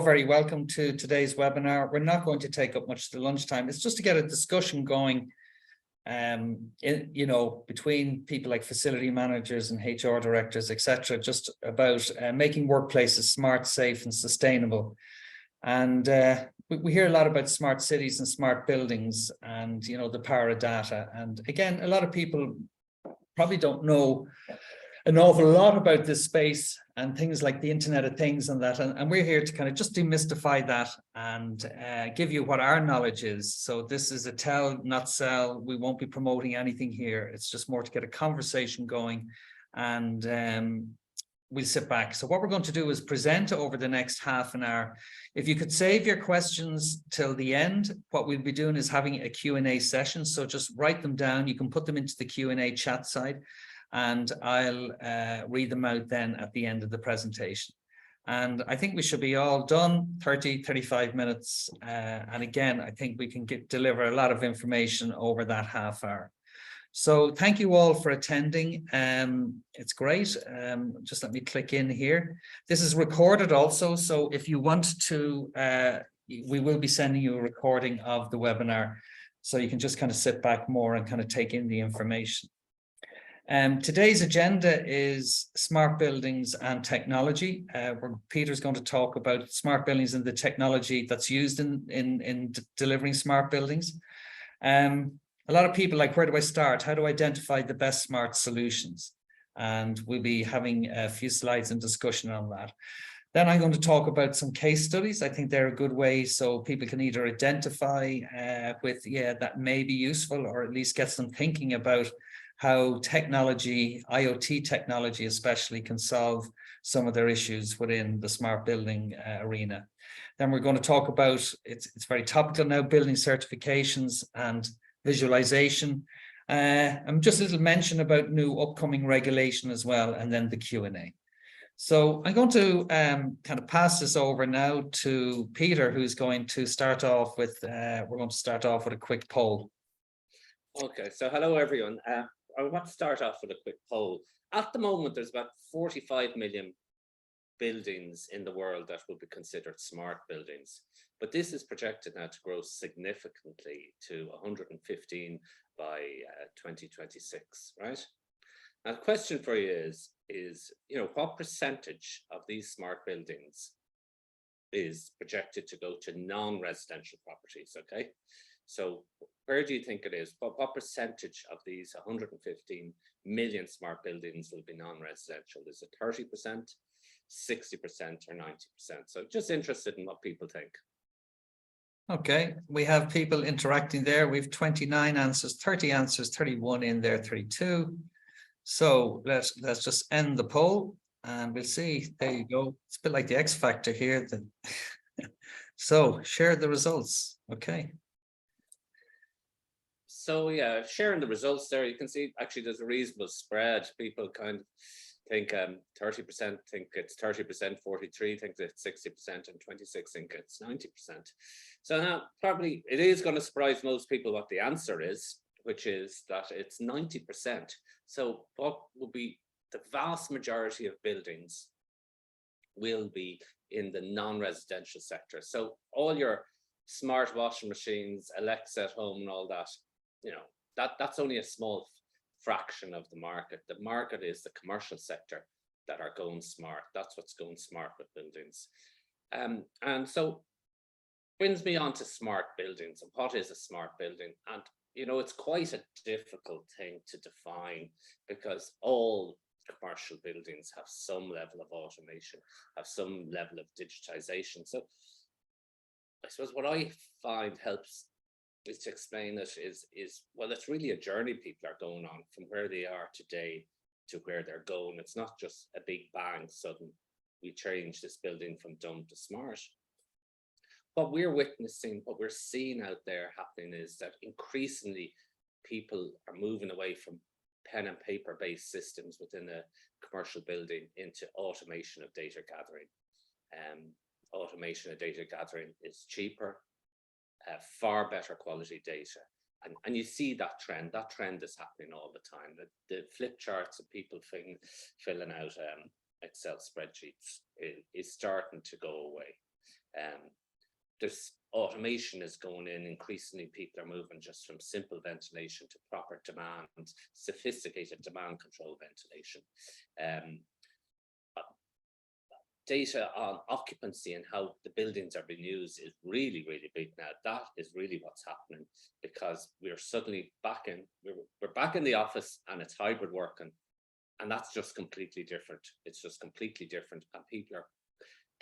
very welcome to today's webinar. We're not going to take up much of the lunchtime. It's just to get a discussion going, between people like facility managers and HR directors, etc., just about making workplaces smart, safe, and sustainable. And we hear a lot about smart cities and smart buildings, and the power of data. And again, a lot of people probably don't know an awful lot about this space and things like the Internet of Things and that. And we're here to kind of just demystify that and give you what our knowledge is. So this is a tell, not sell. We won't be promoting anything here. It's just more to get a conversation going, and we'll sit back. So what we're going to do is present over the next half an hour. If you could save your questions till the end, what we'll be doing is having a Q&A session. So just write them down. You can put them into the Q&A chat side, and I'll read them out then at the end of the presentation. And I think we should be all done, 35 minutes. And again, I think we can deliver a lot of information over that half hour. So thank you all for attending. It's great. Just let me click in here. This is recorded also. So if you want to, we will be sending you a recording of the webinar, so you can just kind of sit back more and kind of take in the information. Today's agenda is smart buildings and technology, where Peter's going to talk about smart buildings and the technology that's used in delivering smart buildings. A lot of people like, where do I start? How do I identify the best smart solutions? And we'll be having a few slides and discussion on that. Then I'm going to talk about some case studies. I think they're a good way so people can either identify that may be useful, or at least gets them thinking about how technology, IoT technology especially, can solve some of their issues within the smart building arena. Then we're going to talk about, it's very topical now, building certifications and visualization. And just a little mention about new upcoming regulation as well, and then the Q&A. So I'm going to kind of pass this over now to Peter, who's going to start off with, we're going to start off with a quick poll. Okay, so hello everyone. I want to start off with a quick poll. At the moment, there's about 45 million buildings in the world that will be considered smart buildings, but this is projected now to grow significantly to 115 by 2026, right? Now, the question for you is what percentage of these smart buildings is projected to go to non-residential properties? Okay, so where do you think it is? What percentage of these 115 million smart buildings will be non-residential? Is it 30%, 60%, or 90%? So just interested in what people think. Okay, we have people interacting there. We've 29 answers, 30 answers, 31 in there, 32. So let's just end the poll and we'll see. There you go. It's a bit like the X Factor here. So share the results. Okay. So yeah, sharing the results there, you can see actually there's a reasonable spread. People kind of think 30% think it's 30%, 43 think it's 60%, and 26 think it's 90%. So now probably it is going to surprise most people what the answer is, which is that it's 90%. So what will be the vast majority of buildings will be in the non-residential sector. So all your smart washing machines, Alexa at home and all that, that's only a small fraction of the market. The market is the commercial sector that are going smart. That's what's going smart with buildings. And so brings me on to smart buildings and what is a smart building. And it's quite a difficult thing to define, because all commercial buildings have some level of automation, have some level of digitization. So I suppose what I find helps is to explain it is well, it's really a journey people are going on from where they are today to where they're going. It's not just a big bang, sudden we change this building from dumb to smart. What we're witnessing, what we're seeing out there happening is that increasingly people are moving away from pen and paper based systems within a commercial building into automation of data gathering. Automation of data gathering is cheaper, far better quality data. And you see that trend is happening all the time. The flip charts of people filling out Excel spreadsheets is starting to go away. there's automation is going in. Increasingly, people are moving just from simple ventilation to proper demand, sophisticated demand control ventilation. Data on occupancy and how the buildings are being used is really, really big now. That is really what's happening, because we're suddenly back in, we're back in the office and it's hybrid working, and that's just completely different. It's just completely different, and people are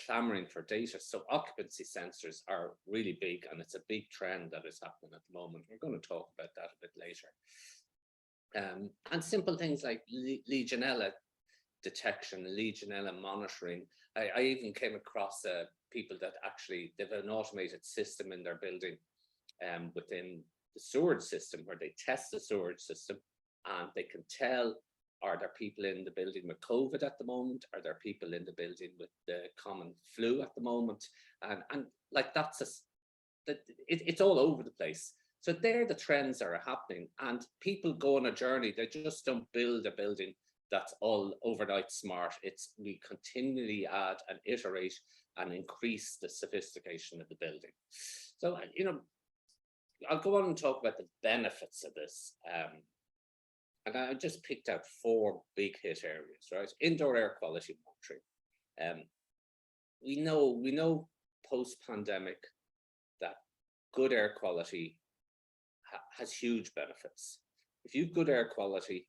clamoring for data. So occupancy sensors are really big, and it's a big trend that is happening at the moment. We're going to talk about that a bit later. And simple things like Legionella detection, Legionella monitoring. I even came across people that actually, they've an automated system in their building within the sewage system, where they test the sewage system and they can tell, are there people in the building with COVID at the moment? Are there people in the building with the common flu at the moment? And like it's all over the place. So they're the trends that are happening, and people go on a journey. They just don't build a building that's all overnight smart. We continually add and iterate and increase the sophistication of the building. So, I'll go on and talk about the benefits of this. And I just picked out 4 big hit areas, right? Indoor air quality monitoring. We know post-pandemic that good air quality has huge benefits. If you've good air quality,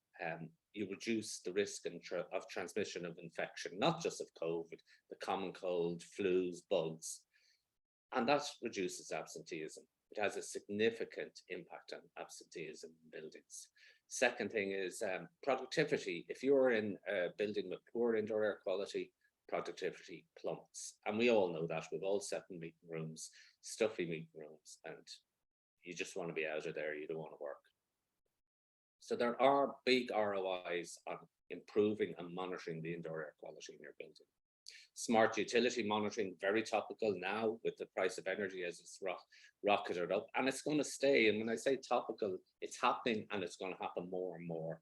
you reduce the risk of transmission of infection, not just of COVID, the common cold, flus, bugs, and that reduces absenteeism. It has a significant impact on absenteeism in buildings. Second thing is productivity. If you're in a building with poor indoor air quality, productivity plummets. And we all know that. We've all sat in meeting rooms, stuffy meeting rooms, and you just want to be out of there. You don't want to work. So there are big ROIs on improving and monitoring the indoor air quality in your building. Smart utility monitoring, very topical now with the price of energy as it's rocketed up, and it's going to stay. And when I say topical, it's happening, and it's going to happen more and more.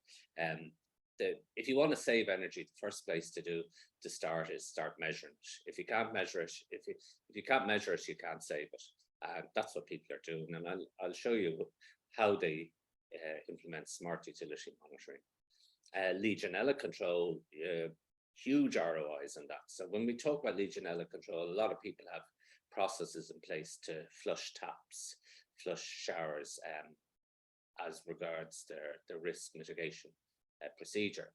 If you want to save energy, the first place to start is start measuring it. If you can't measure it, if you can't measure it, you can't save it. And that's what people are doing. And I'll show you how they implement smart utility monitoring. Legionella control, huge ROIs on that. So when we talk about Legionella control, a lot of people have processes in place to flush taps, flush showers, as regards their risk mitigation procedure.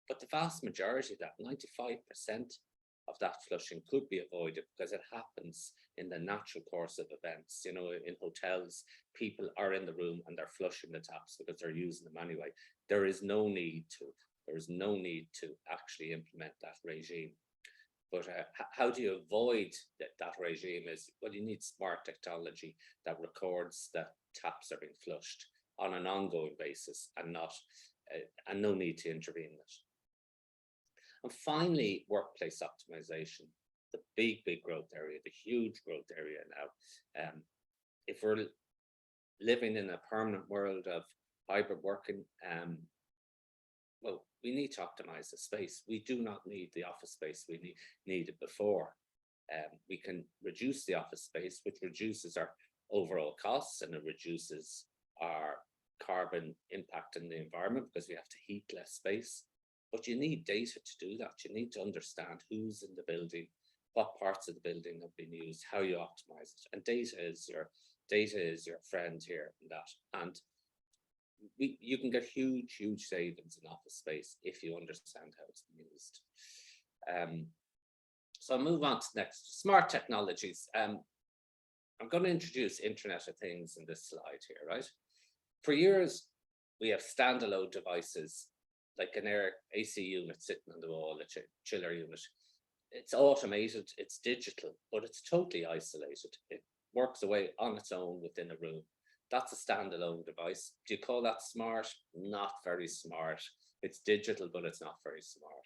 But the vast majority of that, 95% of that flushing, could be avoided because it happens in the natural course of events. In hotels, people are in the room and they're flushing the taps because they're using them anyway. There is no need to actually implement that regime. But how do you avoid that regime is, well, you need smart technology that records that taps are being flushed on an ongoing basis, and no need to intervene in it. And finally, workplace optimization, the big growth area, the huge growth area now. If we're living in a permanent world of hybrid working, well, we need to optimize the space. We do not need the office space we needed before. We can reduce the office space, which reduces our overall costs, and it reduces our carbon impact in the environment because we have to heat less space. But you need data to do that. You need to understand who's in the building, what parts of the building have been used, how you optimize it. And data is your friend here in that. And you can get huge savings in office space if you understand how it's been used. So I'll move on to next, smart technologies. I'm going to introduce Internet of Things in this slide here, right? For years, we have standalone devices like an AC unit sitting on the wall, a chiller unit. It's automated, it's digital, but it's totally isolated. It works away on its own within a room. That's a standalone device. Do you call that smart? Not very smart. It's digital, but it's not very smart.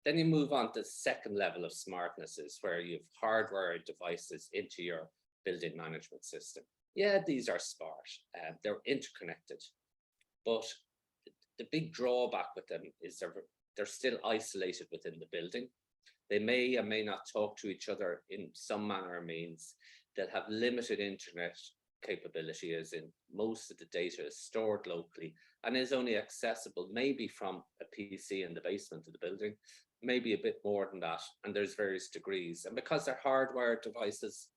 Then you move on to the second level of smartness, is where you've hardwired devices into your building management system. Yeah, these are smart. They're interconnected, but the big drawback with them is they're still isolated within the building. They may or may not talk to each other in some manner or means. They'll have limited internet capability, as in most of the data is stored locally and is only accessible maybe from a PC in the basement of the building, maybe a bit more than that. And there's various degrees. And because they're hardwired devices,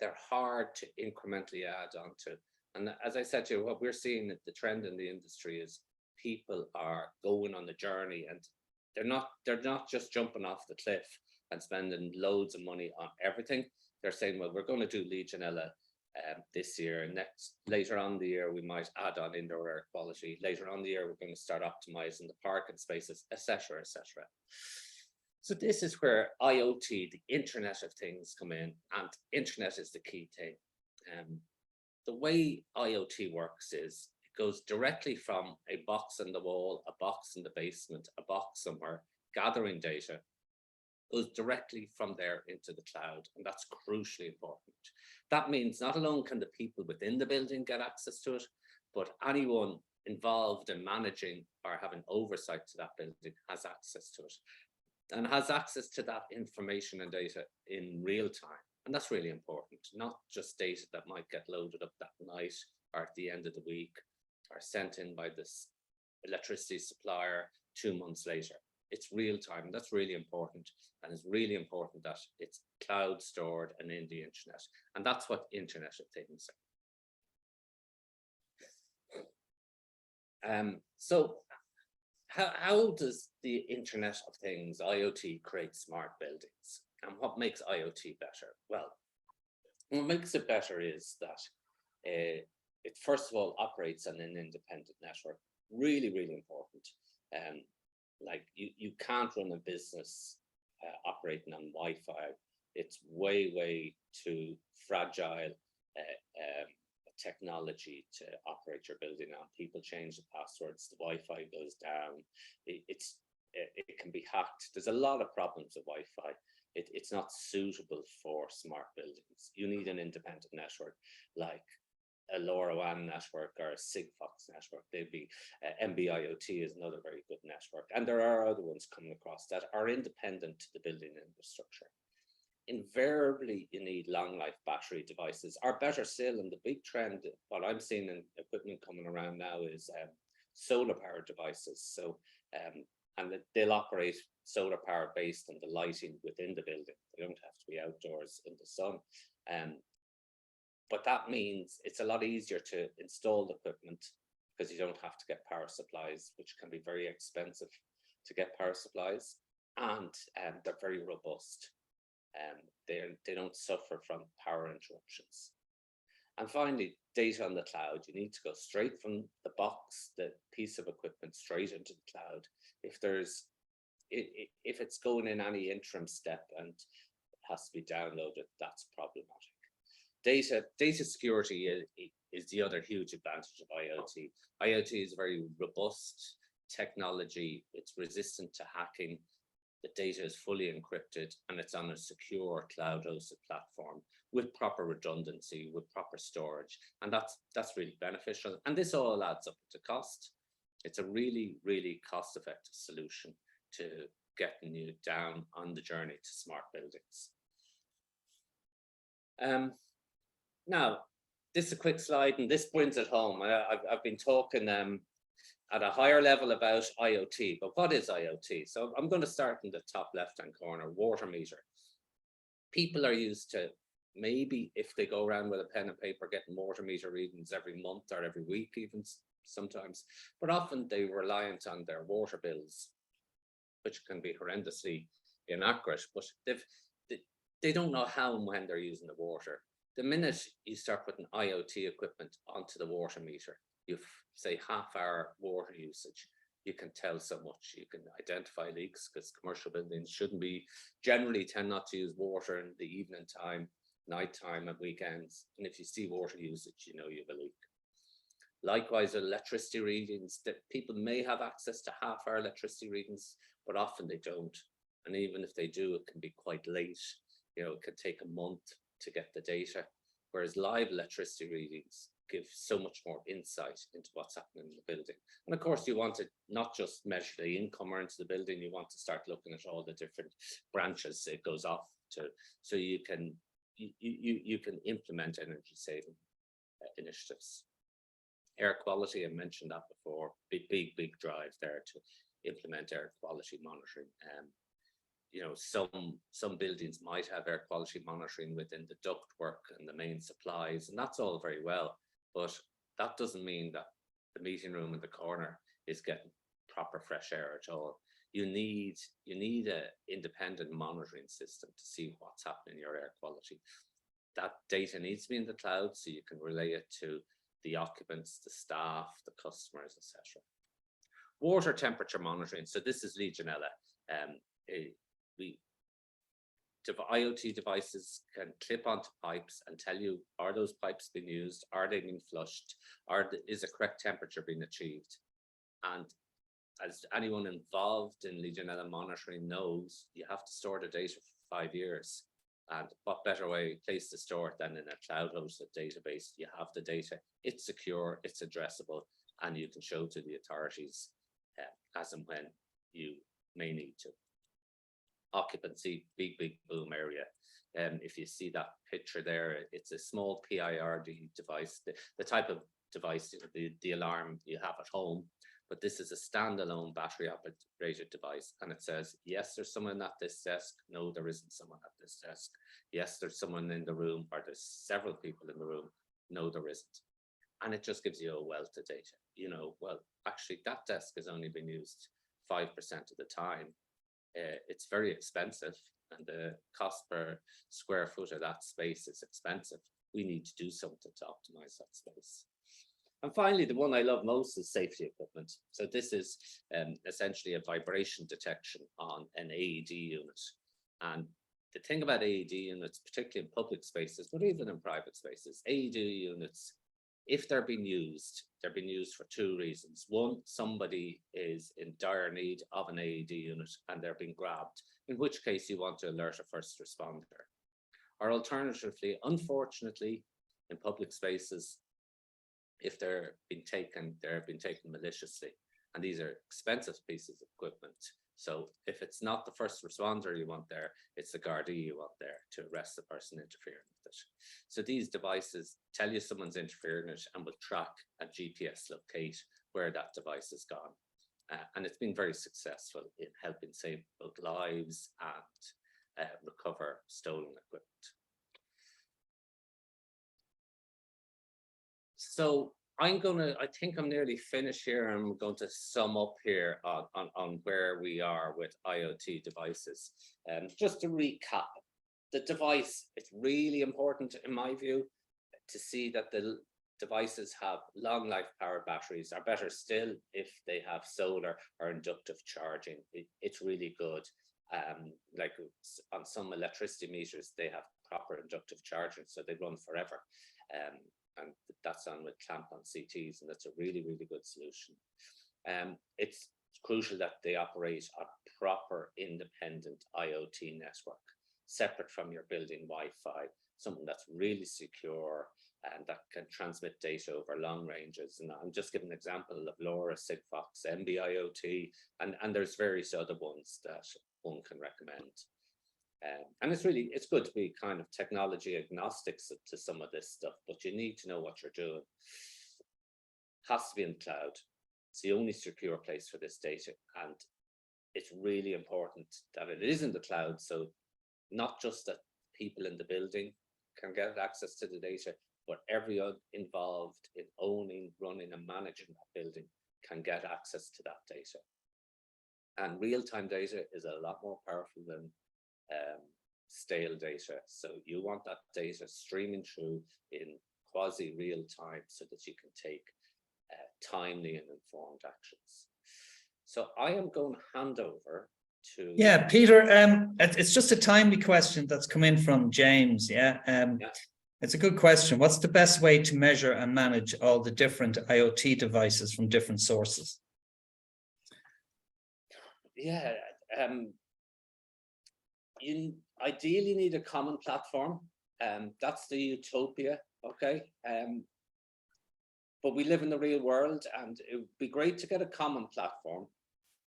they're hard to incrementally add on to. And as I said to you, what we're seeing, the trend in the industry is people are going on the journey, and they're not just jumping off the cliff and spending loads of money on everything. They're saying, well, we're going to do Legionella this year, and later on the year we might add on indoor air quality. Later on the year we're going to start optimizing the parking spaces, etc., etc. So this is where IoT, the Internet of Things, come in, and internet is the key thing. The way IoT works is it goes directly from a box on the wall, a box in the basement, a box somewhere, gathering data, goes directly from there into the cloud, and that's crucially important. That means not alone can the people within the building get access to it, but anyone involved in managing or having oversight to that building has access to it, and has access to that information and data in real time. And that's really important, not just data that might get loaded up that night or at the end of the week or sent in by this electricity supplier 2 months later. It's real time. That's really important. And it's really important that it's cloud stored and in the internet. And that's what Internet of Things are. So how does the Internet of Things, IoT, create smart buildings? And what makes IoT better? Well, what makes it better is that it first of all operates on an independent network. Really, really important. Like you can't run a business operating on Wi-Fi. It's way too fragile technology to operate your building on. People change the passwords, the Wi-Fi goes down. It can be hacked. There's a lot of problems with Wi-Fi. It's not suitable for smart buildings. You need an independent network like a LoRaWAN network or a Sigfox network. They'd be MBIoT is another very good network, and there are other ones coming across that are independent to the building infrastructure. Invariably, you need long life battery devices, or better still, and the big trend, what I'm seeing in equipment coming around now is solar powered devices. So and they'll operate solar power based on the lighting within the building. They don't have to be outdoors in the sun. But that means it's a lot easier to install the equipment because you don't have to get power supplies, which can be very expensive to get power supplies, and they're very robust. They don't suffer from power interruptions. And finally, data on the cloud. You need to go straight from the box, the piece of equipment, straight into the cloud. If it's going in any interim step and it has to be downloaded, that's problematic. Data security is the other huge advantage of IoT. IoT is a very robust technology. It's resistant to hacking. The data is fully encrypted, and it's on a secure cloud-hosted platform with proper redundancy, with proper storage. And that's really beneficial. And this all adds up to cost. It's a really, really cost-effective solution to getting you down on the journey to smart buildings. Now, this is a quick slide, and this brings it home. I've been talking at a higher level about IoT, but what is IoT? So I'm going to start in the top left-hand corner, water meter. People are used to, maybe if they go around with a pen and paper, getting water meter readings every month or every week even sometimes, but often they're reliant on their water bills, which can be horrendously inaccurate, but they don't know how and when they're using the water. The minute you start putting IoT equipment onto the water meter, you say half-hour water usage, you can tell so much. You can identify leaks, because commercial buildings generally tend not to use water in the evening time, nighttime, and weekends. And if you see water usage, you know you have a leak. Likewise, electricity readings, that people may have access to half-hour electricity readings, but often they don't. And even if they do, it can be quite late. It can take a month to get the data. Whereas live electricity readings, give so much more insight into what's happening in the building. And of course, you want to not just measure the income into the building, you want to start looking at all the different branches it goes off to, so you can implement energy saving initiatives. Air quality, I mentioned that before, big drive there to implement air quality monitoring. You know, some buildings might have air quality monitoring within the ductwork and the main supplies, and that's all very well, but that doesn't mean that the meeting room in the corner is getting proper fresh air at all. You need an independent monitoring system to see what's happening in your air quality. That data needs to be in the cloud so you can relay it to the occupants, the staff, the customers, etc. Water temperature monitoring. So this is Legionella. IoT devices can clip onto pipes and tell you, are those pipes being used? Are they being flushed? Is a correct temperature being achieved? And as anyone involved in Legionella monitoring knows, you have to store the data for 5 years. And what better place to store it than in a cloud-hosted database? You have the data, it's secure, it's addressable, and you can show to the authorities as and when you may need to. Occupancy, big boom area. If you see that picture there, it's a small PIRD device, the type of device, the alarm you have at home, but this is a standalone battery operated device, and it says, yes, there's someone at this desk. No, there isn't someone at this desk. Yes, there's someone in the room, or there's several people in the room. No, there isn't. And it just gives you a wealth of data. You know, well, actually that desk has only been used 5% of the time. It's very expensive, and the cost per square foot of that space is expensive. We need to do something to optimize that space. And finally, the one I love most is safety equipment. So this is essentially a vibration detection on an AED unit. And the thing about AED units, particularly in public spaces, but even in private spaces, AED units, if they're being used for two reasons. One, somebody is in dire need of an AED unit and they're being grabbed, in which case you want to alert a first responder. Or alternatively, unfortunately, in public spaces, if they're being taken maliciously, and these are expensive pieces of equipment. So if it's not the first responder you want there, it's the Gardaí you want there to arrest the person interfering with it. So these devices tell you someone's interfering it and will track and GPS locate where that device has gone. And it's been very successful in helping save both lives and recover stolen equipment. So I think I'm nearly finished here, and I'm going to sum up here on where we are with IoT devices. Just to recap, the device, it's really important in my view to see that the devices have long life power batteries, or better still, if they have solar or inductive charging, it's really good. Like on some electricity meters, they have proper inductive charging, so they run forever. And that's on with clamp-on CTs, and that's a really good solution. It's crucial that they operate on a proper independent IoT network, separate from your building Wi-Fi, something that's really secure and that can transmit data over long ranges. And I'm just giving an example of LoRa, Sigfox, NB-IoT, and there's various other ones that one can recommend. And it's good to be kind of technology agnostic to some of this stuff, but you need to know what you're doing. Has to be in the cloud. It's the only secure place for this data, and it's really important that it is in the cloud, so not just that people in the building can get access to the data, but everyone involved in owning, running, and managing that building can get access to that data. And real-time data is a lot more powerful than stale data. So you want that data streaming through in quasi real time so that you can take timely and informed actions. So I am going to hand over to... Yeah, Peter, it's just a timely question that's come in from James. It's a good question. What's the best way to measure and manage all the different IoT devices from different sources? Yeah, you ideally need a common platform. That's the utopia, okay? but we live in the real world, and it would be great to get a common platform.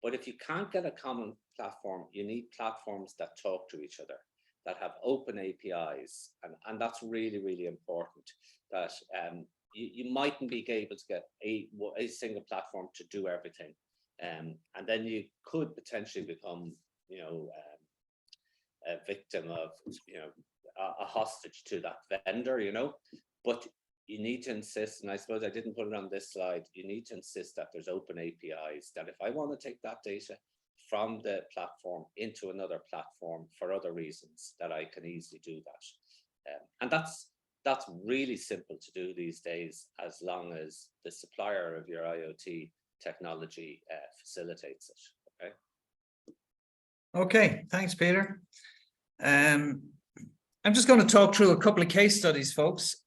But if you can't get a common platform, you need platforms that talk to each other, that have open APIs. And that's really, really important, that you mightn't be able to get a single platform to do everything. And then you could potentially become, a victim of, a hostage to that vendor, but you need to insist, and I suppose I didn't put it on this slide, you need to insist that there's open APIs, that if I want to take that data from the platform into another platform for other reasons, that I can easily do that. And that's really simple to do these days, as long as the supplier of your IoT technology facilitates it. Okay, thanks, Peter. I'm just going to talk through a couple of case studies, folks.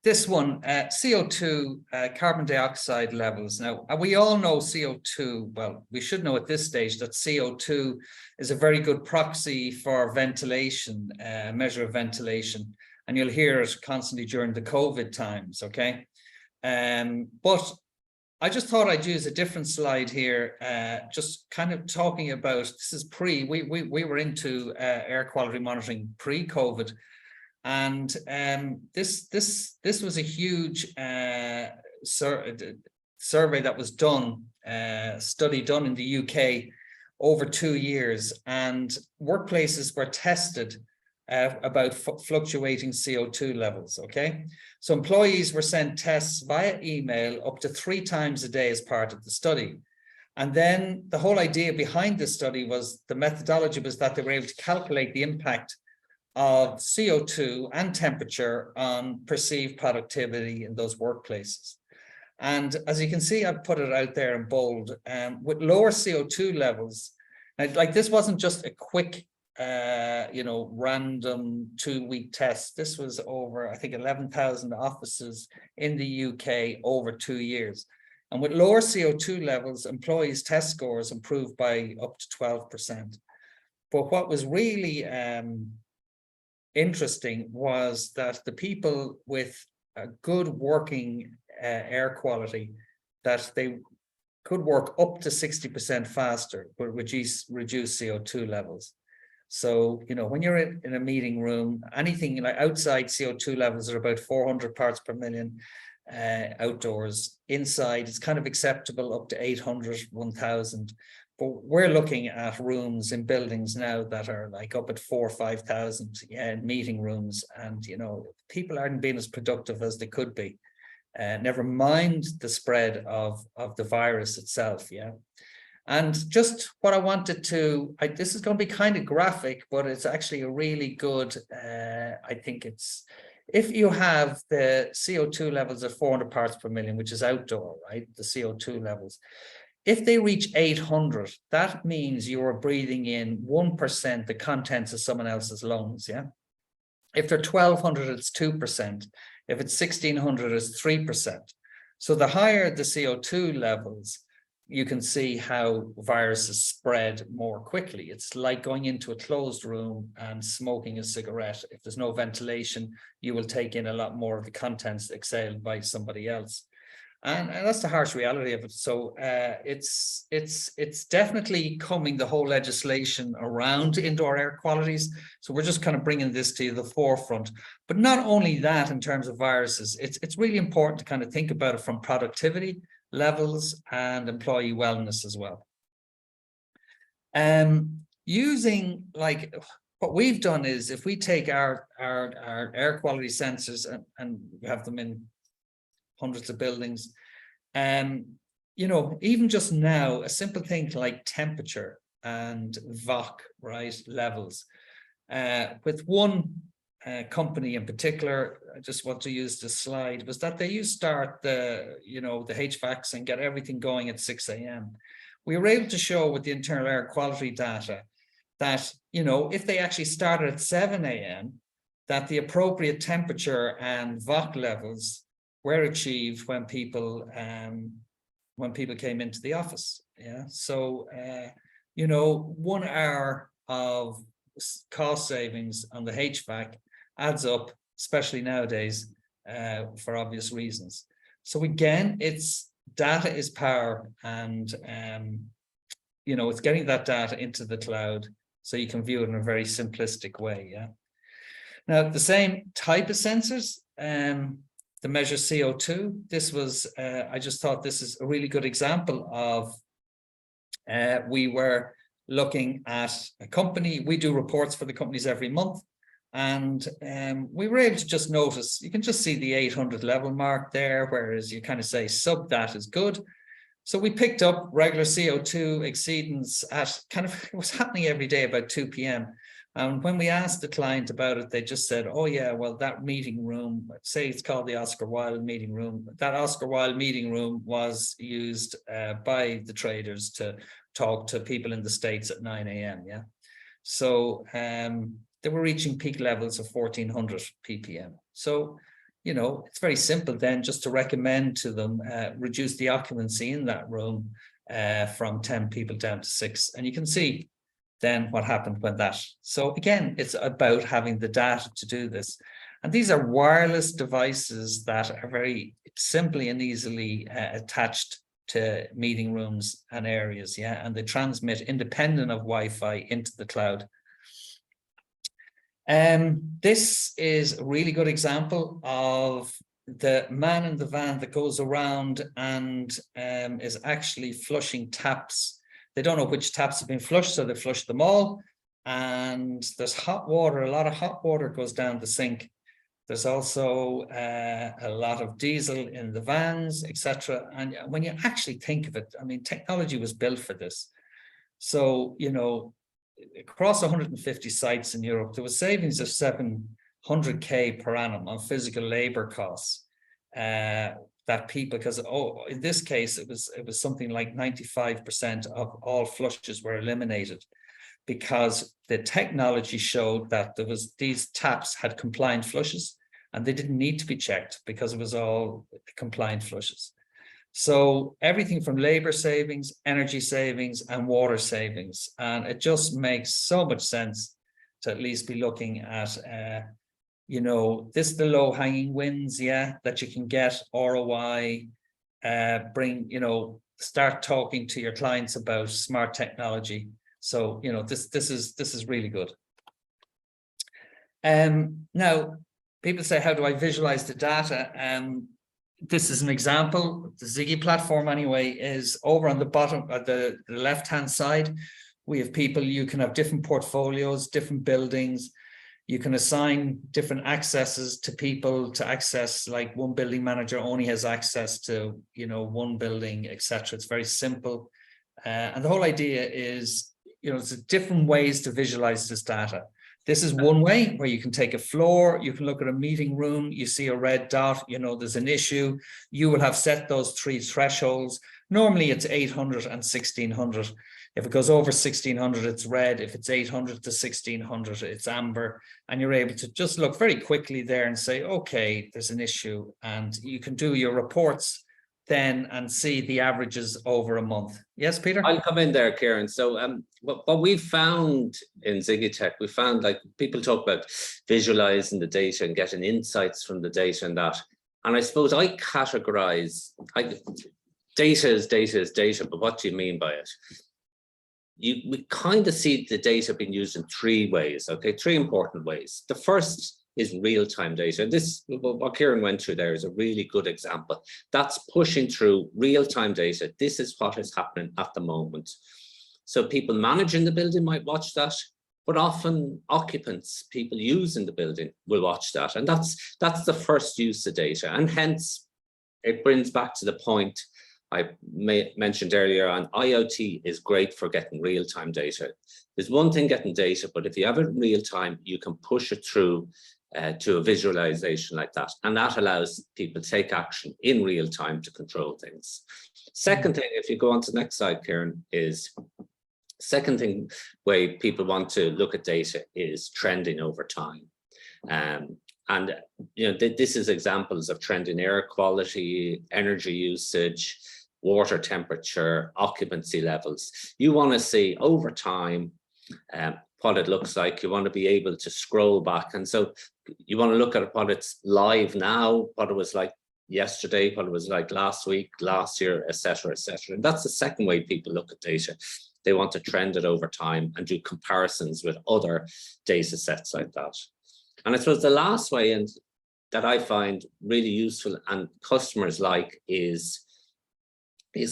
This one, CO2, carbon dioxide levels. Now, we all know CO2, well, we should know at this stage that CO2 is a very good proxy for ventilation, measure of ventilation. And you'll hear it constantly during the COVID times, okay? But I just thought I'd use a different slide here, just kind of talking about, this is we were into air quality monitoring pre-COVID. And this was a huge survey that was done, study done in the UK over 2 years, and workplaces were tested about fluctuating CO2 levels, okay? So employees were sent tests via email up to 3 times a day as part of the study. And then the whole idea behind this study was, the methodology was that they were able to calculate the impact of CO2 and temperature on perceived productivity in those workplaces. And as you can see, I've put it out there in bold, with lower CO2 levels, like this wasn't just a quick, random 2-week test. This was over, I think, 11,000 offices in the UK over 2 years. And with lower CO2 levels, employees' test scores improved by up to 12%. But what was really interesting was that the people with a good working air quality, that they could work up to 60% faster, but reduce CO2 levels. So, when you're in a meeting room, anything like outside, CO2 levels are about 400 parts per million. Outdoors, inside, it's kind of acceptable up to 800, 1000. But we're looking at rooms in buildings now that are like up at 4,000 or 5,000 meeting rooms, and people aren't being as productive as they could be. Never mind the spread of the virus itself. And just what I wanted to, this is going to be kind of graphic, but it's actually a really good, I think it's, if you have the CO2 levels at 400 parts per million, which is outdoor, right? The CO2 levels. If they reach 800, that means you are breathing in 1% the contents of someone else's lungs, If they're 1,200, it's 2%. If it's 1,600, it's 3%. So the higher the CO2 levels, you can see how viruses spread more quickly. It's like going into a closed room and smoking a cigarette. If there's no ventilation, you will take in a lot more of the contents exhaled by somebody else. And that's the harsh reality of it. So it's definitely coming, the whole legislation around indoor air qualities. So we're just kind of bringing this to the forefront. But not only that, in terms of viruses, it's really important to kind of think about it from productivity levels and employee wellness as well. Using, like, what we've done is, if we take our air quality sensors and we have them in hundreds of buildings, even just now, a simple thing like temperature and VOC, right, levels. With one company in particular, I just want to use this slide, was that they used to start the HVACs and get everything going at 6 a.m. We were able to show with the internal air quality data that, if they actually started at 7 a.m., that the appropriate temperature and VOC levels were achieved when people came into the office. So 1 hour of cost savings on the HVAC adds up, especially nowadays, for obvious reasons. So again, it's data is power, and you know, it's getting that data into the cloud so you can view it in a very simplistic way. Yeah. Now, the same type of sensors, the measure CO2. This was, I just thought this is a really good example of, we were looking at a company. We do reports for the companies every month. And we were able to just notice, you can just see the 800 level mark there, whereas you kind of say sub that is good. So we picked up regular CO2 exceedance at kind of, it was happening every day about 2 p.m. And when we asked the client about it, they just said, oh yeah, well, that meeting room, say it's called the Oscar Wilde meeting room, that Oscar Wilde meeting room was used by the traders to talk to people in the States at 9 a.m. Yeah. So they were reaching peak levels of 1400 ppm. So, you know, it's very simple then just to recommend to them, reduce the occupancy in that room from 10 people down to 6. And you can see then what happened when that. So again, it's about having the data to do this. And these are wireless devices that are very simply and easily attached to meeting rooms and areas. Yeah, and they transmit independent of Wi-Fi into the cloud. This is a really good example of the man in the van that goes around and is actually flushing taps. They don't know which taps have been flushed, so they flush them all. And there's hot water, a lot of hot water goes down the sink. There's also a lot of diesel in the vans, etc. And when you actually think of it, I mean, technology was built for this. So, you know, across 150 sites in Europe, there was savings of 700k per annum on physical labor costs that people, because in this case it was something like 95% of all flushes were eliminated, because the technology showed that there was, these taps had compliant flushes and they didn't need to be checked because it was all compliant flushes. So everything from labor savings, energy savings, and water savings. And it just makes so much sense to at least be looking at, you know, this, the low hanging wins, yeah, that you can get ROI, bring, you know, start talking to your clients about smart technology. So, you know, this is really good. Now, people say, how do I visualize the data? This is an example. The Ziggy platform anyway is over on the bottom at the left-hand side. We have people, you can have different portfolios, different buildings. You can assign different accesses to people to access, like one building manager only has access to, you know, one building, etc. It's very simple. And the whole idea is, you know, there's different ways to visualize this data. This is one way where you can take a floor, you can look at a meeting room, you see a red dot, you know, there's an issue. You will have set those 3 thresholds. Normally it's 800 and 1600. If it goes over 1600, it's red. If it's 800 to 1600, it's amber. And you're able to just look very quickly there and say, okay, there's an issue. And you can do your reports then and see the averages over a month. Yes, Peter? I'll come in there, Kieran. So what we found in ZiggyTec, we found, like, people talk about visualizing the data and getting insights from the data and that. And I suppose I categorize, data is data, but what do you mean by it? We kind of see the data being used in 3 ways, okay? 3 important ways. The first is real-time data. This, what Kieran went through there, is a really good example. That's pushing through real-time data. This is what is happening at the moment. So people managing the building might watch that, but often occupants, people using the building, will watch that. And that's the first use of data. And hence, it brings back to the point I mentioned earlier on, IoT is great for getting real-time data. There's one thing getting data, but if you have it in real time, you can push it through to a visualization like that. And that allows people to take action in real time to control things. Second thing, if you go on to the next slide, Kieran, is second thing way people want to look at data is trending over time. And you know, this is examples of trending air quality, energy usage, water temperature, occupancy levels. You want to see over time what it looks like. You want to be able to scroll back. And so you want to look at what it's live now, what it was like yesterday, what it was like last week, last year, etc., etc. And that's the second way people look at data. They want to trend it over time and do comparisons with other data sets like that. And I suppose the last way, and that I find really useful and customers like, is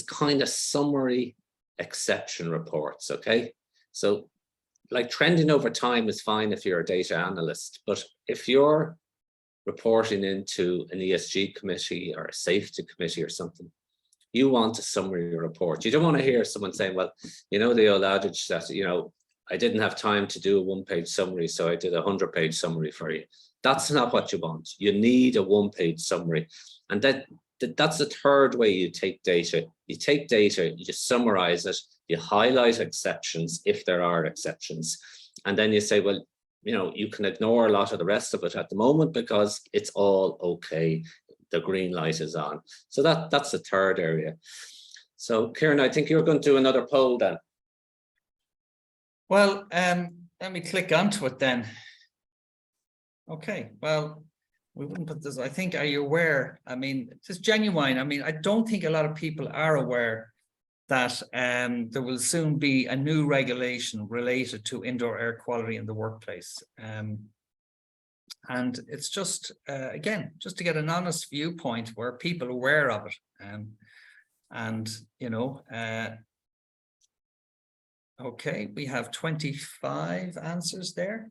kind of summary exception reports. Okay, so like trending over time is fine if you're a data analyst, but if you're reporting into an ESG committee or a safety committee or something, you want a summary report. You don't want to hear someone saying, well, you know, the old adage that, you know, I didn't have time to do a one-page summary, so I did a 100-page summary for you. That's not what you want. You need a one-page summary. And that's the third way you take data. You take data, you just summarize it, you highlight exceptions if there are exceptions. And then you say, well, you know, you can ignore a lot of the rest of it at the moment because it's all okay. The green light is on. So that's the third area. So Kieran, I think you're going to do another poll then. Well, let me click onto it then. Okay, well, we wouldn't put this, I think, are you aware? I mean, it's genuine. I mean, I don't think a lot of people are aware that there will soon be a new regulation related to indoor air quality in the workplace. And it's just, again, just to get an honest viewpoint where people are aware of it. And, you know, okay, we have 25 answers there.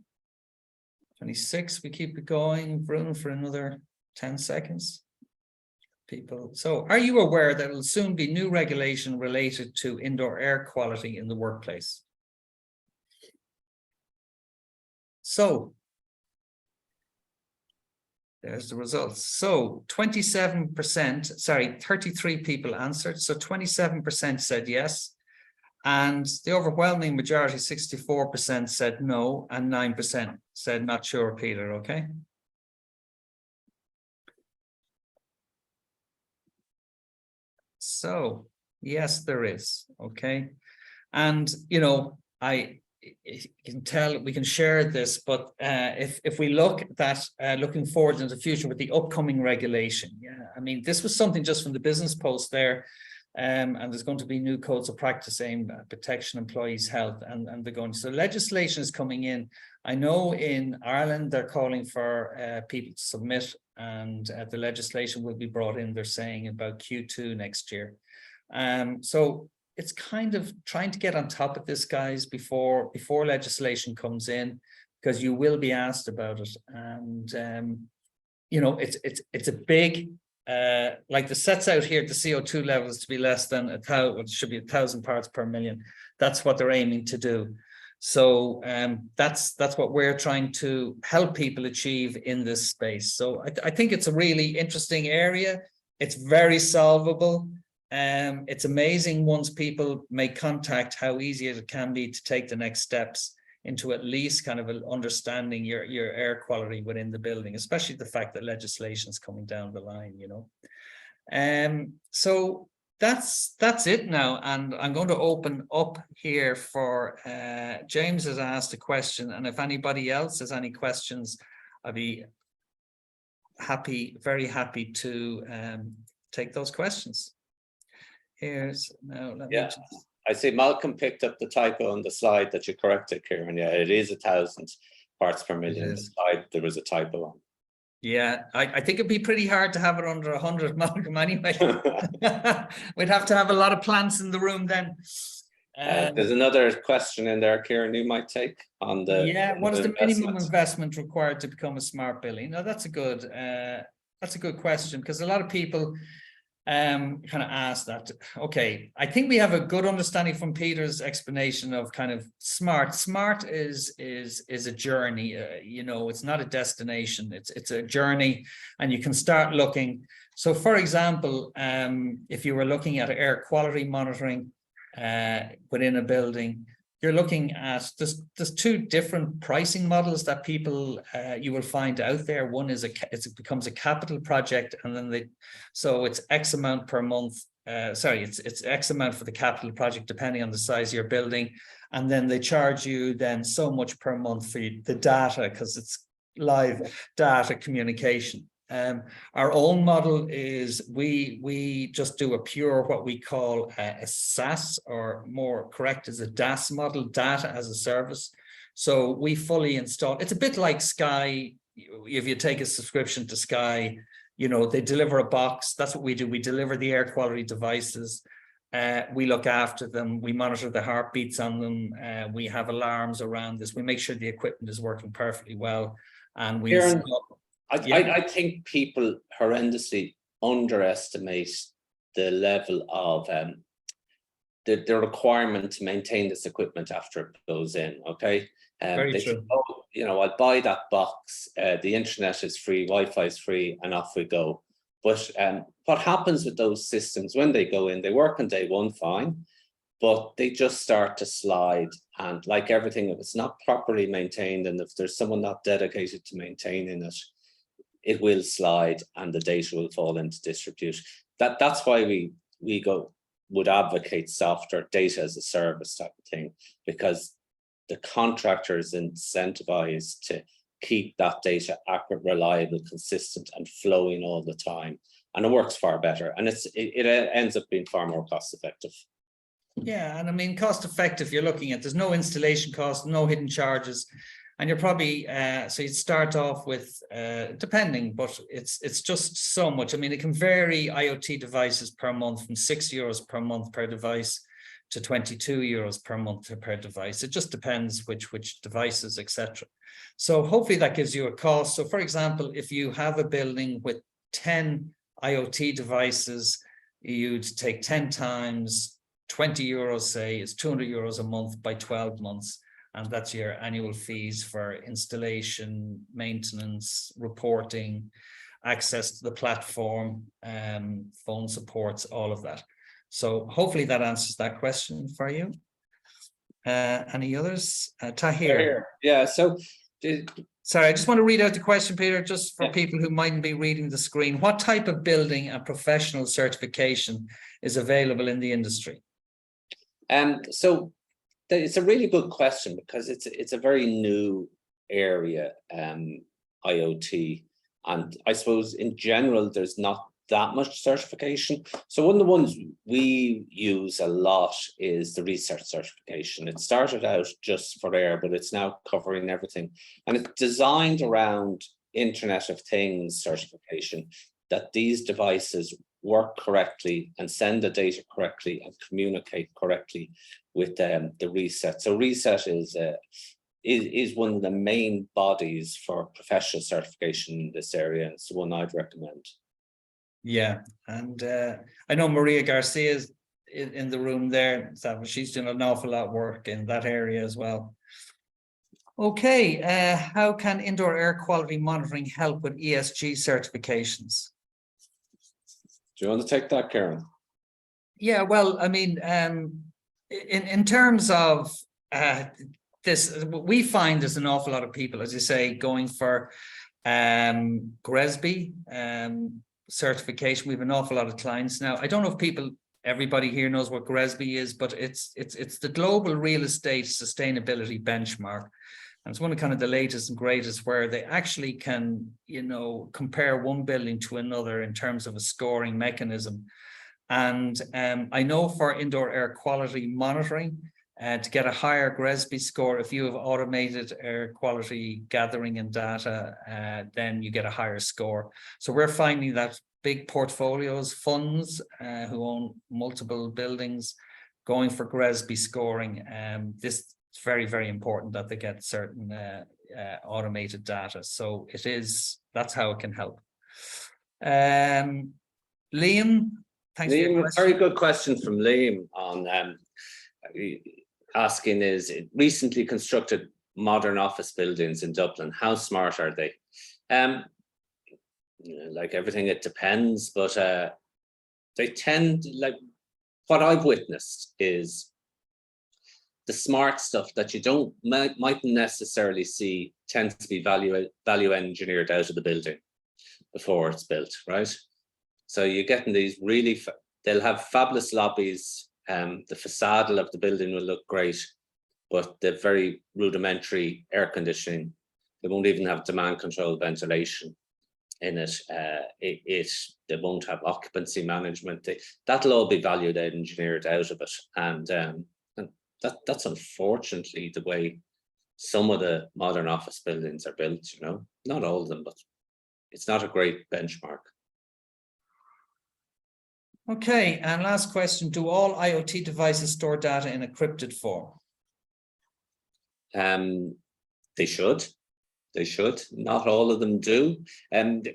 26, we keep it going, room for another 10 seconds. People, so are you aware that it will soon be new regulation related to indoor air quality in the workplace? So there's the results. So 27%, sorry, 33 people answered. So 27% said yes. And the overwhelming majority, 64%, said no, and 9% said not sure, Peter, okay? So, yes, there is, okay? And, you know, you can tell, we can share this, but if we look at that, looking forward into the future with the upcoming regulation, yeah, I mean, this was something just from the business post there, and there's going to be new codes of practice aimed at protection employees' health, and they're going to, so legislation is coming in. I know in Ireland they're calling for people to submit, and the legislation will be brought in, they're saying about Q2 next year. So it's kind of trying to get on top of this, guys, before legislation comes in, because you will be asked about it. And you know, it's a big, like the sets out here, the CO2 levels to be less than 1,000, it should be 1,000 parts per million. That's what they're aiming to do. So that's what we're trying to help people achieve in this space. So I think it's a really interesting area. It's very solvable. It's amazing once people make contact how easy it can be to take the next steps into at least kind of understanding your air quality within the building, especially the fact that legislation is coming down the line, you know. So that's it now, and I'm going to open up here for James has asked a question, and if anybody else has any questions, I'd be happy, very happy to take those questions. Here's now, let me just... I see Malcolm picked up the typo on the slide that you corrected, Kieran. Yeah, it is 1,000 parts per million. The slide, there was a typo on. Yeah, I think it'd be pretty hard to have it under 100, Malcolm, anyway. We'd have to have a lot of plants in the room then. There's another question in there, Kieran, you might take on the... Yeah, what is the minimum investment required to become a smart building? Now, that's a good question, because a lot of people kind of ask that. Okay, I think we have a good understanding from Peter's explanation of kind of smart. Smart is a journey. You know, it's not a destination. It's a journey, and you can start looking. So, for example, if you were looking at air quality monitoring within a building, you're looking at there's two different pricing models that people you will find out there. One is it becomes a capital project, and then so it's X amount per month. It's X amount for the capital project depending on the size of your building, and then they charge you then so much per month for the data, because it's live data communication. Our own model is we just do a pure, what we call a SaaS, or more correct is a DaaS model, data as a service. So we fully install. It's a bit like Sky. If you take a subscription to Sky, you know, they deliver a box. That's what we do. We deliver the air quality devices. We look after them. We monitor the heartbeats on them. We have alarms around this. We make sure the equipment is working perfectly well. And we Kieran, I think people horrendously underestimate the level of the requirement to maintain this equipment after it goes in. Okay, Very they true. think, oh, you know, I'll buy that box. The internet is free, Wi-Fi is free, and off we go. But what happens with those systems when they go in? They work on day one fine, but they just start to slide. And like everything, if it's not properly maintained, and if there's someone not dedicated to maintaining it, it will slide and the data will fall into disrepute. That's why we would advocate software, data as a service type of thing, because the contractor is incentivized to keep that data accurate, reliable, consistent, and flowing all the time. And it works far better, and it ends up being far more cost effective. Yeah, and I mean, cost effective, you're looking at, there's no installation cost, no hidden charges. And you're probably, so you'd start off with, depending, but it's just so much. I mean, it can vary IoT devices per month from €6 per month per device to €22 per month per device. It just depends which devices, etc. So hopefully that gives you a cost. So for example, if you have a building with 10 IoT devices, you'd take 10 times €20, say, is €200 a month by 12 months. And that's your annual fees for installation, maintenance, reporting, access to the platform, phone supports, all of that. So hopefully that answers that question for you. Any others? Tahir. Yeah, so sorry, I just want to read out the question, Peter, just for people who mightn't be reading the screen. What type of building and professional certification is available in the industry? So it's a really good question, because it's a very new area, IoT, and I suppose in general there's not that much certification. So one of the ones we use a lot is the research certification. It started out just for air, but it's now covering everything, and it's designed around Internet of Things certification, that these devices work correctly and send the data correctly and communicate correctly with the reset. So reset is one of the main bodies for professional certification in this area. It's the one I'd recommend. Yeah, and I know Maria Garcia is in the room there. So she's doing an awful lot of work in that area as well. Okay, how can indoor air quality monitoring help with ESG certifications? Do you want to take that, Kieran? Yeah, well, I mean, in terms of this, we find there's an awful lot of people, as you say, going for GRESB certification. We have an awful lot of clients now. I don't know if everybody here knows what GRESB is, but it's the global real estate sustainability benchmark. And it's one of kind of the latest and greatest, where they actually can, you know, compare one building to another in terms of a scoring mechanism. And I know for indoor air quality monitoring, to get a higher GRESB score, if you have automated air quality gathering and data, then you get a higher score. So we're finding that big portfolios, funds who own multiple buildings, going for GRESB scoring. This it's very, very important that they get certain automated data. So that's how it can help. Liam, thanks for your question. Very good question from Liam on asking, is it recently constructed modern office buildings in Dublin? How smart are they? Like everything, it depends, but they tend, like what I've witnessed is the smart stuff that you mightn't necessarily see tends to be value engineered out of the building before it's built, right? So you're getting these really, they'll have fabulous lobbies, the facade of the building will look great, but the very rudimentary air conditioning. They won't even have demand control ventilation in it. They won't have occupancy management. That'll all be value engineered out of it, and that's unfortunately the way some of the modern office buildings are built. You know, not all of them, but it's not a great benchmark. Okay, and last question: do all IoT devices store data in encrypted form? They should. They should. Not all of them do.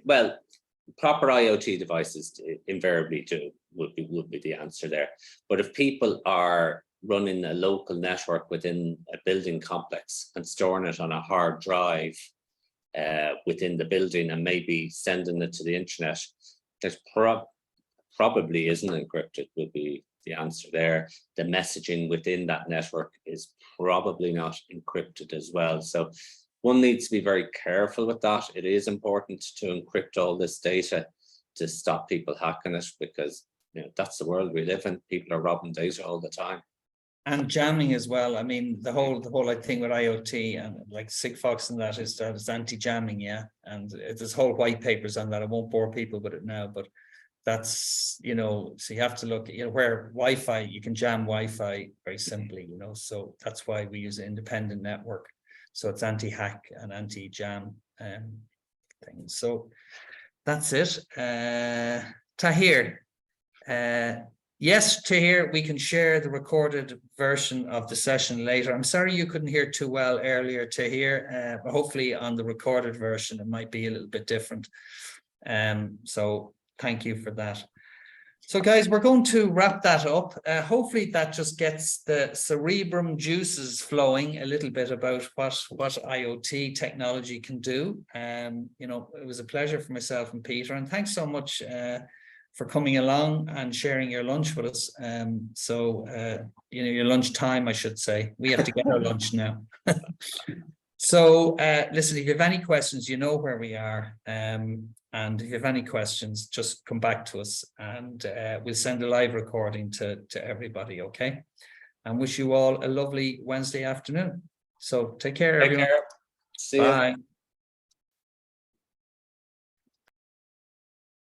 Well, proper IoT devices invariably do, would be the answer there. But if people are running a local network within a building complex and storing it on a hard drive within the building and maybe sending it to the internet, there's probably isn't encrypted, would be the answer there. The messaging within that network is probably not encrypted as well. So one needs to be very careful with that. It is important to encrypt all this data to stop people hacking it, because that's the world we live in. People are robbing data all the time. And jamming as well. I mean, the whole thing with IoT and like Sigfox and that is that it's anti-jamming, yeah. And there's whole white papers on that. I won't bore people with it now, but that's, so you have to look, where Wi-Fi, you can jam Wi-Fi very simply, so that's why we use an independent network. So it's anti-hack and anti-jam things. So that's it. Tahir, yes, Tahir, we can share the recorded version of the session later. I'm sorry you couldn't hear too well earlier, Tahir. But hopefully on the recorded version, it might be a little bit different. So thank you for that. So guys, we're going to wrap that up. Hopefully that just gets the cerebrum juices flowing a little bit about what IoT technology can do. It was a pleasure for myself and Peter, and thanks so much for coming along and sharing your lunch with us. Your lunch time, I should say. We have to get our lunch now. So listen, if you have any questions, you know where we are. And if you have any questions, just come back to us, and we'll send a live recording to everybody, okay? And wish you all a lovely Wednesday afternoon. So take care, everyone. See you. Bye.